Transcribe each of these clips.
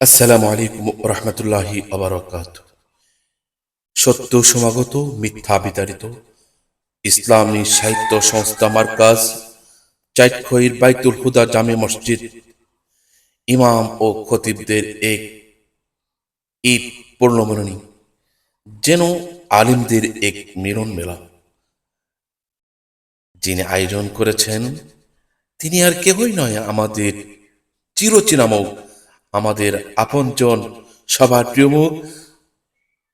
আসসালামু আলাইকুম রহমতুল্লাহি আবরাকাত। সত্য সমাগত, মিথ্যা বিতাড়িত, ইসলামী সাহিত্য সংস্থা মার্কাজ, চাটখইর বাইতুল হুদা জামে মসজিদ, ইমাম ও খতিবদের এক ঈদ পূর্ণমিলনী, যেন আলিমদের এক মিলন মেলা। যিনি আয়োজন করেছেন তিনি আর কেহই নয়, আমাদের চিরচিনামুখ, আমাদের আপনজন, সবার প্রিয়মুখ,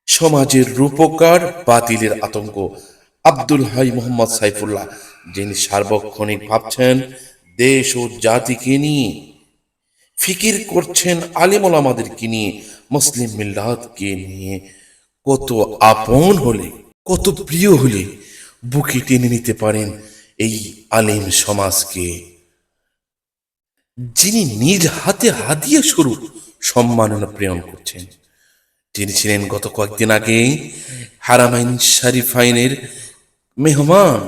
সমাজের রূপকার, বাতিলের আতঙ্ক, আব্দুল হাই মোহাম্মদ সাইফুল্লাহ, যিনি সার্বক্ষণিক ভাবছেন দেশ ও জাতিকে নিয়ে, ফিকির করছেন আলিম ওলামাদেরকে নিয়ে, মুসলিম মিল্লাতকে নিয়ে। কত আপন হলে, কত প্রিয় হলে বুকে টেনে নিতে পারেন এই আলিম সমাজকে, যিনি নিজ হাতে হাদিয়া স্বরূপ সম্মাননা প্রেরণ করছেন। তিনি ছিলেন গত কয়েকদিন আগে হারামাইন শরীফাইনের মেহমান।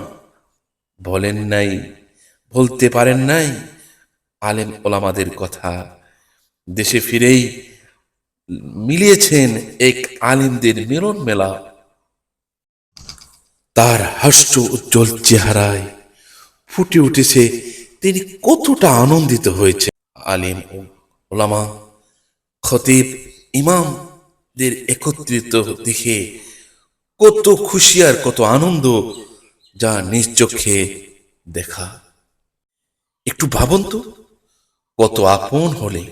বলেন নাই, বলতে পারেন নাই আলেম ওলামাদের কথা। দেশে ফিরেই মিলিয়েছেন এক আলিমদের মিলন মেলা। তার হাস্য উজ্জ্বল চেহারায় ফুটে উঠেছে তিনি কতটা আনন্দিত হয়েছে। আলিম ও ওলামা, খতিব, ইমামদের একত্রিত দেখে কত খুশি আর কত আনন্দ, যা নিজ চোখে দেখা। একটু ভাবুন তো, কত আপন হলে,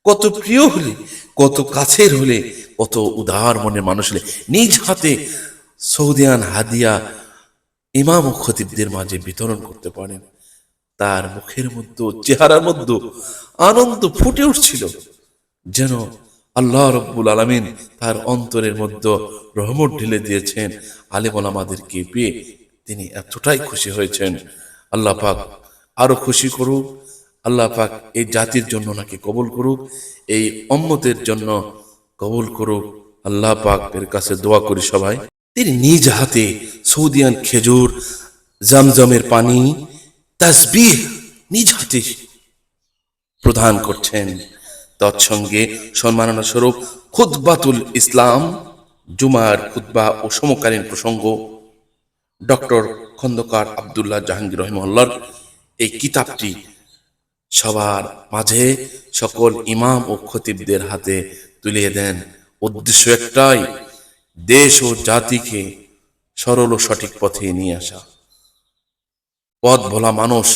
কত প্রিয় হলে, কত কাছের হলে, কত উদার মনের মানুষ হলে নিজ হাতে সৌদিয়ান হাদিয়া ইমাম ও খতিবদের মাঝে বিতরণ করতে পারেন। তার মুখের মধ্যে, চেহারার মধ্যে আনন্দ ফুটে উঠছিল, যেন আল্লাহ রব্বুল আলামিন তার অন্তরের মধ্যে রহমত ঢেলে দিয়েছেন। আলেম ওলামাদেরকে পেয়ে তিনি এতটাই খুশি হয়েছেন। আল্লাহ পাক আরো খুশি করুক। আল্লাহ পাক এই জাতির জন্য নাকি কবুল করুক, এই উম্মতের জন্য কবুল করুক। আল্লাহ পাক এর কাছে দোয়া করি সবাই। তিনি নিজ হাতে সৌদিয়ান খেজুর, জামজমের পানি, তাসবিহ নিজ হাতে প্রদান করছেন। তৎসঙ্গে সম্মাননা স্বরূপ খুতবাতুল ইসলাম, জুমার খুতবা ও সমকালীন প্রসঙ্গ, ডক্টর খন্দকার আব্দুল্লাহ জাহাঙ্গীর রহিমাহুল্লাহর এই কিতাবটি সবার মাঝে সকল ইমাম ও খতিবদের হাতে তুলিয়ে দেন। উদ্দেশ্য একটাই, দেশ ও জাতিকে সরল ও সঠিক পথে নিয়ে আসা। পথ ভোলা মানুষ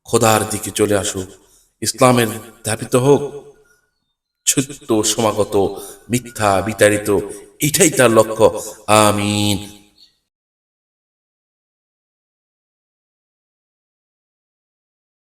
খোদার দিকে চলে আসুক, ইসলামের ধাবিত হোক, সত্য সমাগত, মিথ্যা বিতাড়িত, এটাই তার লক্ষ্য। আমিন।